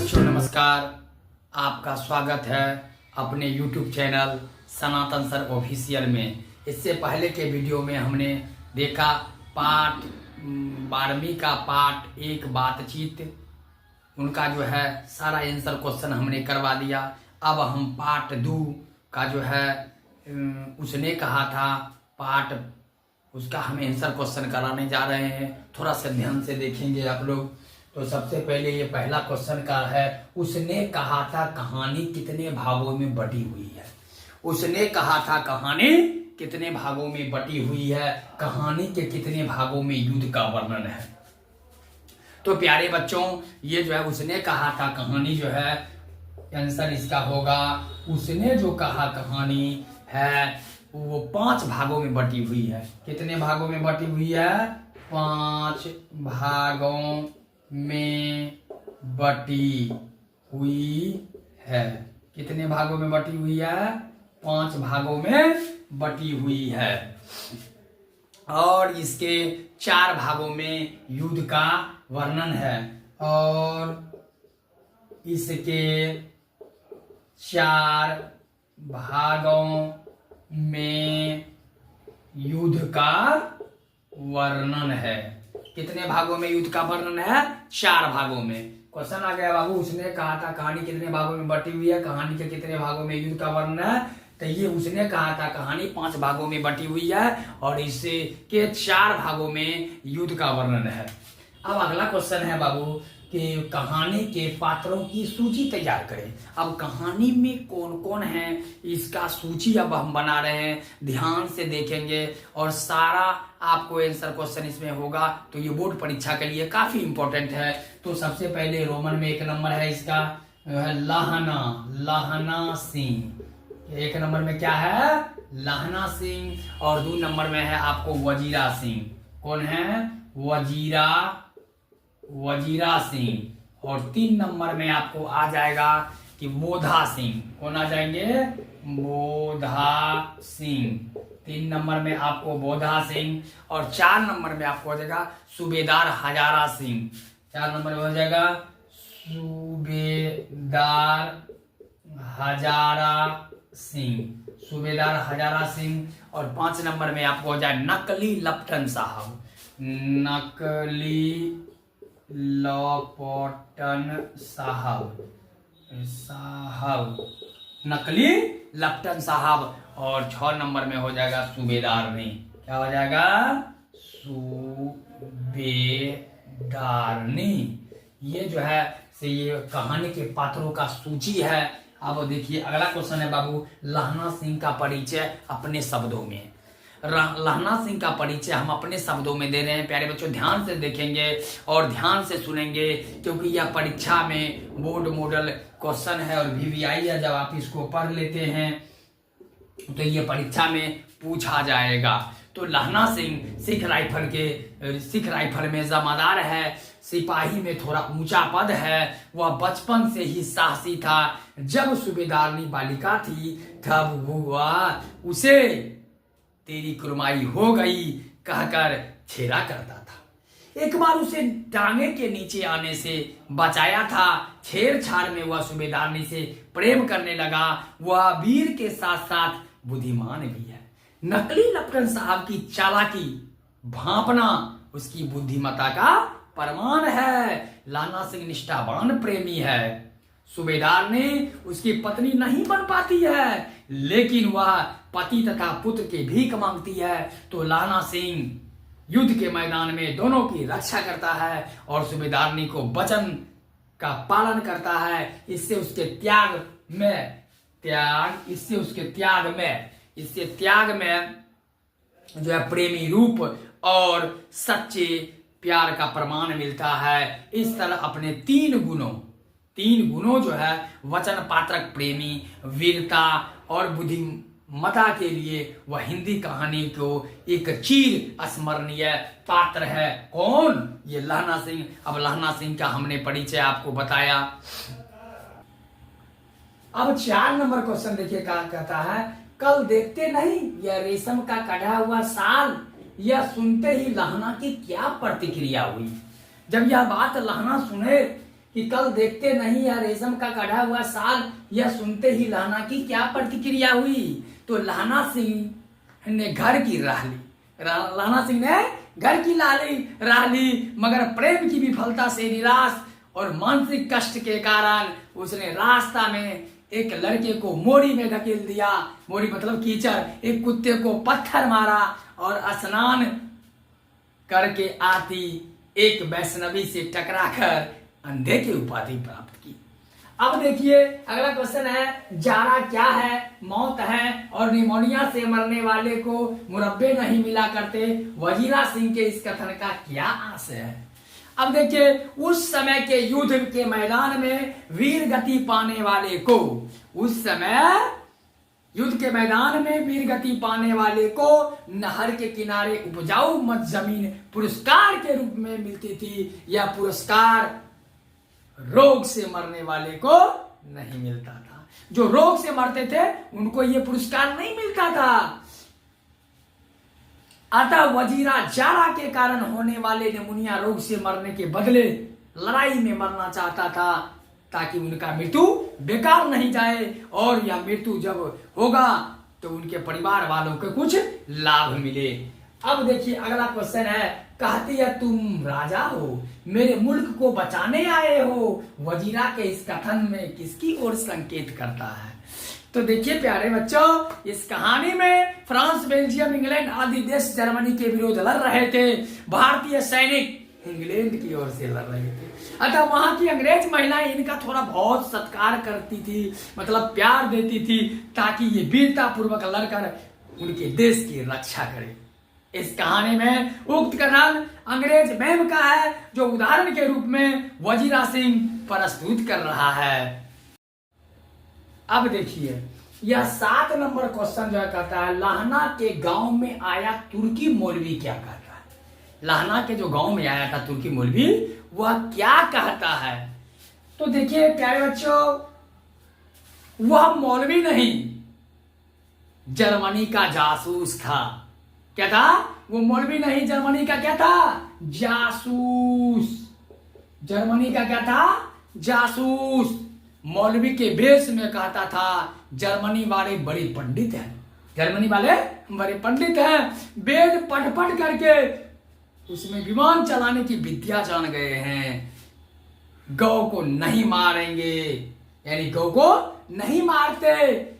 बच्चों नमस्कार। आपका स्वागत है अपने YouTube चैनल सनातन सर ऑफिशियल में। इससे पहले के वीडियो में हमने देखा पाठ 12वीं का पाठ एक बातचीत, उनका जो है सारा आंसर क्वेश्चन हमने करवा दिया। अब हम पाठ 2 का जो है उसने कहा था पाठ, उसका हम आंसर क्वेश्चन कराने जा रहे हैं। थोड़ा सा ध्यान से देखेंगे आप लोग। तो सबसे पहले ये पहला क्वेश्चन का है, उसने कहा था कहानी कितने भागों में बटी हुई है। उसने कहा था कहानी कितने भागों में बटी हुई है, कहानी के कितने भागों में युद्ध का वर्णन है। तो प्यारे बच्चों, ये जो है उसने कहा था कहानी जो है आंसर इसका होगा, उसने जो कहा कहानी है वो 5 भागों में बटी हुई है। कितने भागों में बटी हुई है? 5 भागों में बटी हुई है। कितने भागों में बटी हुई है? 5 भागों में बटी हुई है। और इसके 4 भागों में युद्ध का वर्णन है। और इसके 4 भागों में युद्ध का वर्णन है। कितने भागों में युद्ध का वर्णन है? 4 भागों में। क्वेश्चन आ गया बाबू, उसने कहा था कहानी कितने भागों में बटी हुई है, कहानी के कितने भागों में युद्ध का वर्णन है। तो ये उसने कहा था कहानी 5 भागों में बटी हुई है और इससे के 4 भागों में युद्ध का वर्णन है। अब अगला क्वेश्चन है बाबू कि कहानी के पात्रों की सूची तैयार करें। अब कहानी में कौन कौन है इसका सूची अब हम बना रहे हैं, ध्यान से देखेंगे और सारा आपको आंसर क्वेश्चन इसमें होगा। तो ये बोर्ड परीक्षा के लिए काफी इंपॉर्टेंट है। तो सबसे पहले रोमन में 1 नंबर है इसका लहना सिंह। 1 नंबर में क्या है? लहना सिंह। और 2 नंबर में है आपको वजीरा सिंह। कौन है? वजीरा सिंह। और 3 नंबर में आपको आ जाएगा कि बोधा सिंह। कौन आ जाएंगे? बोधा सिंह। 3 नंबर में आपको बोधा सिंह। और 4 नंबर में आपको हो जाएगा सूबेदार हजारा सिंह। 4 नंबर में हो जाएगा सूबेदार हजारा सिंह। सूबेदार हजारा सिंह। और 5 नंबर में आपको हो जाए नकली लपटन साहब। नकली लपटन साहब। नकली लपटन साहब। और 6 नंबर में हो जाएगा सूबेदारनी। क्या हो जाएगा? सूबेदारनी। ये जो है से ये कहानी के पात्रों का सूची है। अब देखिए अगला क्वेश्चन है बाबू, लहना सिंह का परिचय अपने शब्दों में। लहना सिंह का परिचय हम अपने शब्दों में दे रहे हैं। प्यारे बच्चों ध्यान से देखेंगे और ध्यान से सुनेंगे, क्योंकि यह परीक्षा में बोर्ड मॉडल क्वेश्चन है और VVI है। जब आप इसको पढ़ लेते हैं तो ये परीक्षा में पूछा जाएगा। तो लहना सिंह सिख राइफल में जमादार है, सिपाही में थोड़ा ऊंचा पद है। वह बचपन से ही साहसी था। जब सूबेदारनी बालिका थी तब वह उसे तेरी कुर्माई हो गई कहकर छेड़ा करता था। एक बार उसे टांगे के नीचे आने से बचाया था। छेड़छाड़ में वह सूबेदारनी से प्रेम करने लगा। वह वीर के साथ साथ बुद्धिमान भी है। नकली लपटन साहब की चालाकी भांपना उसकी बुद्धिमत्ता का प्रमाण है। लहना सिंह निष्ठावान प्रेमी है। सूबेदार ने उसकी पत्नी नहीं बन पाती है, लेकिन वह पति तथा पुत्र की भीख मांगती है। तो लहना सिंह युद्ध के मैदान में दोनों की रक्षा करता है और सूबेदारनी को वचन का पालन करता है। इससे उसके त्याग में जो है प्रेमी रूप और सच्चे प्यार का प्रमाण मिलता है। इस तरह अपने 3 गुणों जो है वचन पात्रक, प्रेमी, वीरता और बुद्धिमत्ता के लिए वह हिंदी कहानी को एक चीर स्मरणीय पात्र है। कौन? ये लहना सिंह। अब लहना सिंह का हमने परिचय आपको बताया। अब 4 नंबर क्वेश्चन देखिए क्या कहता है, कल देखते नहीं यह रेशम का कढ़ा हुआ साल। यह सुनते ही लहना की क्या प्रतिक्रिया हुई। जब यह बात लहना सुने कि कल देखते नहीं यह रेशम का कढ़ा हुआ साल, यह सुनते ही लहना की क्या प्रतिक्रिया हुई। तो लहना सिंह ने घर की राह ली, लहना सिंह ने घर की राह ली, मगर प्रेम की विफलता से निराश और मानसिक कष्ट के कारण उसने रास्ता में एक लड़के को मोरी में धकेल दिया। मोरी मतलब कीचड़। एक कुत्ते को पत्थर मारा और स्नान करके आती एक वैष्णवी से टकराकर अंधे की उपाधि प्राप्त की। अब देखिए अगला क्वेश्चन है, जाड़ा क्या है? मौत है और निमोनिया से मरने वाले को मुरब्बे नहीं मिला करते। वजीरा सिंह के इस कथन का क्या आशय है? अब देखिए, उस समय के युद्ध के मैदान में वीर गति पाने वाले को, उस समय युद्ध के मैदान में वीर गति पाने वाले को नहर के किनारे उपजाऊ मत जमीन पुरस्कार के रूप में मिलती थी। यह पुरस्कार रोग से मरने वाले को नहीं मिलता था। जो रोग से मरते थे उनको यह पुरस्कार नहीं मिलता था। अतः वजीरा जाड़ा के कारण होने वाले निमोनिया रोग से मरने के बदले लड़ाई में मरना चाहता था, ताकि उनका मृत्यु बेकार नहीं जाए, और यह मृत्यु जब होगा तो उनके परिवार वालों को कुछ लाभ मिले। अब देखिए अगला क्वेश्चन है, कहती है तुम राजा हो, मेरे मुल्क को बचाने आए हो। वजीरा के इस कथन में किसकी ओर संकेत करता है? तो देखिए प्यारे बच्चों, इस कहानी में फ्रांस, बेल्जियम, इंग्लैंड आदि देश जर्मनी के विरोध लड़ रहे थे। भारतीय सैनिक इंग्लैंड की ओर से लड़ रहे थे। अतः वहां की अंग्रेज महिलाएं इनका थोड़ा बहुत सत्कार करती थी, मतलब प्यार देती थी, ताकि ये वीरता पूर्वक लड़कर उनके देश की रक्षा करे। इस कहानी में उक्त कथन अंग्रेज मैम का है, जो उदाहरण के रूप में वजीरा सिंह प्रस्तुत कर रहा है। अब देखिए यह 7 नंबर क्वेश्चन जो कहता है, लाहना के गांव में आया तुर्की मौलवी क्या कहता है? लाहना के जो गांव में आया था तुर्की मौलवी, वह क्या कहता है? तो देखिए प्यारे बच्चों, वह मौलवी नहीं, जर्मनी का जासूस था। क्या था? वो मौलवी नहीं, जर्मनी का क्या था? जासूस। जर्मनी का क्या था? जासूस। मौलवी के भेष में कहता था, जर्मनी वाले बड़े पंडित हैं, जर्मनी वाले बड़े पंडित हैं, वेद पढ़ पढ़ करके उसमें विमान चलाने की विद्या जान गए हैं। गौ को नहीं मारेंगे, यानी गौ को नहीं मारते।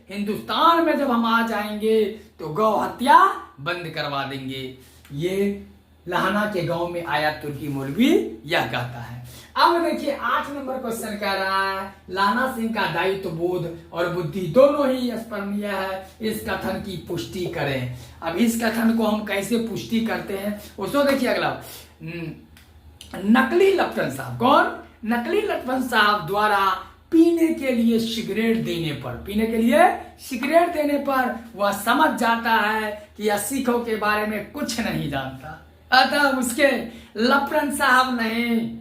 हिंदुस्तान में जब हम आ जाएंगे तो गौ हत्या बंद करवा देंगे। ये लाहना के गांव में आया तुर्की मौलवी यह कहता है। अब देखिए 8 नंबर क्वेश्चन कह रहा है, लाहना सिंह का दायित्व बोध और बुद्धि दोनों ही स्मरणीय है, इस कथन की पुष्टि करें। अब इस कथन को हम कैसे पुष्टि करते हैं उसको देखिए। अगला नकली लपटन साहब। कौन? नकली लपटन साहब द्वारा पीने के लिए सिगरेट देने पर, पीने के लिए सिगरेट देने पर वह समझ जाता है कि यह सिखों के बारे में कुछ नहीं जानता, अतः उसके लपटन साहब नहीं।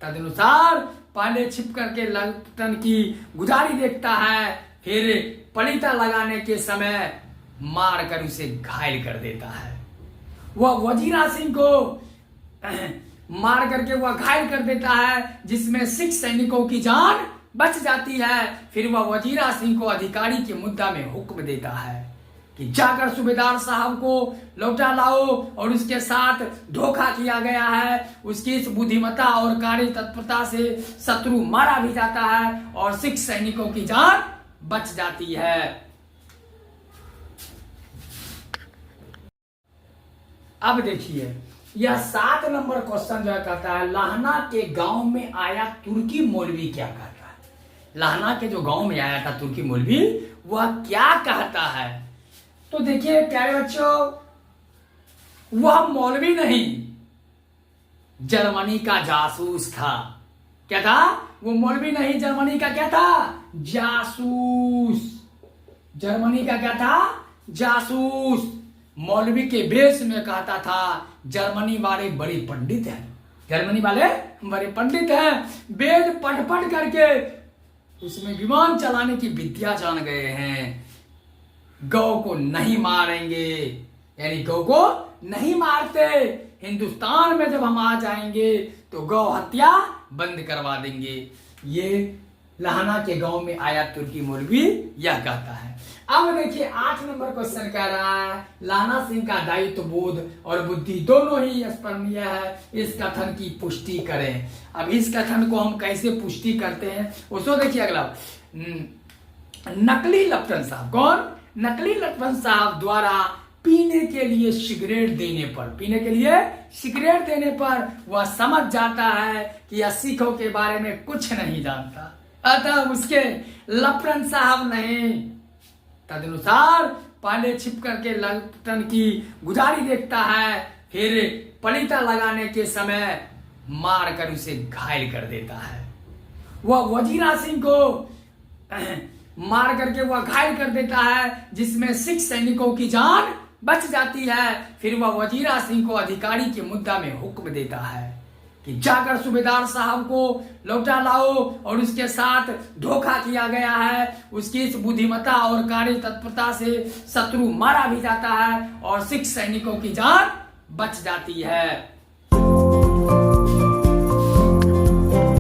तदनुसार पहले छिप करके लपटन की गुजारी देखता है, फिर पलीता लगाने के समय मार कर उसे घायल कर देता है। वह वजीरा सिंह को मार करके वह घायल कर देता है, जिसमें 6 सैनिकों की जान बच जाती है। फिर वह वजीरा सिंह को अधिकारी के मुद्दा में हुक्म देता है कि जाकर सूबेदार साहब को लौटा लाओ, और उसके साथ धोखा किया गया है। उसकी इस बुद्धिमत्ता और कार्य तत्परता से शत्रु मारा भी जाता है और 6 सैनिकों की जान बच जाती है। अब देखिए यह 7 नंबर क्वेश्चन जो कहता है, लाहना के गांव में आया तुर्की मौलवी क्या कहता है? लाहना के जो गांव में आया था तुर्की मौलवी, वह क्या कहता है? तो देखिए प्यारे बच्चों, वह मौलवी नहीं, जर्मनी का जासूस था। क्या था? वो मौलवी नहीं, जर्मनी का क्या था? जासूस। जर्मनी का क्या था? जासूस। मौलवी के भेष में कहता था, जर्मनी वाले बड़े पंडित हैं, जर्मनी वाले बड़े पंडित हैं, वेद पढ़ पढ़ करके उसमें विमान चलाने की विद्या जान गए हैं। गौ को नहीं मारेंगे, यानी गौ को नहीं मारते। हिंदुस्तान में जब हम आ जाएंगे तो गौ हत्या बंद करवा देंगे। ये लहाना के गांव में आया तुर्की मौलवी यह कहता है। अब देखिए 8 नंबर क्वेश्चन कह रहा है लाना सिंह का दायित्व बोध और बुद्धि दोनों ही स्मरणीय है, इस कथन की पुष्टि करें। अब इस कथन को हम कैसे पुष्टि करते हैं उसको देखिए अगला। नकली लपटन साहब, कौन? नकली लपटन साहब द्वारा पीने के लिए सिगरेट देने पर वह समझ जाता है कि यह सिखों के बारे में कुछ नहीं जानता, अतः उसके लपटन साहब नहीं। तदनुसार पहले छिप करके लपटन की गुजारी देखता है, फिर पलीता लगाने के समय मार कर उसे घायल कर देता है। वह वजीरा सिंह को मार करके वह घायल कर देता है, जिसमें सिख सैनिकों की जान बच जाती है। फिर वह वजीरा सिंह को अधिकारी के मुद्दा में हुक्म देता है कि जाकर सूबेदार साहब को लौटा लाओ, और उसके साथ धोखा किया गया है। उसकी इस बुद्धिमत्ता और कार्य तत्परता से शत्रु मारा भी जाता है और सिख सैनिकों की जान बच जाती है।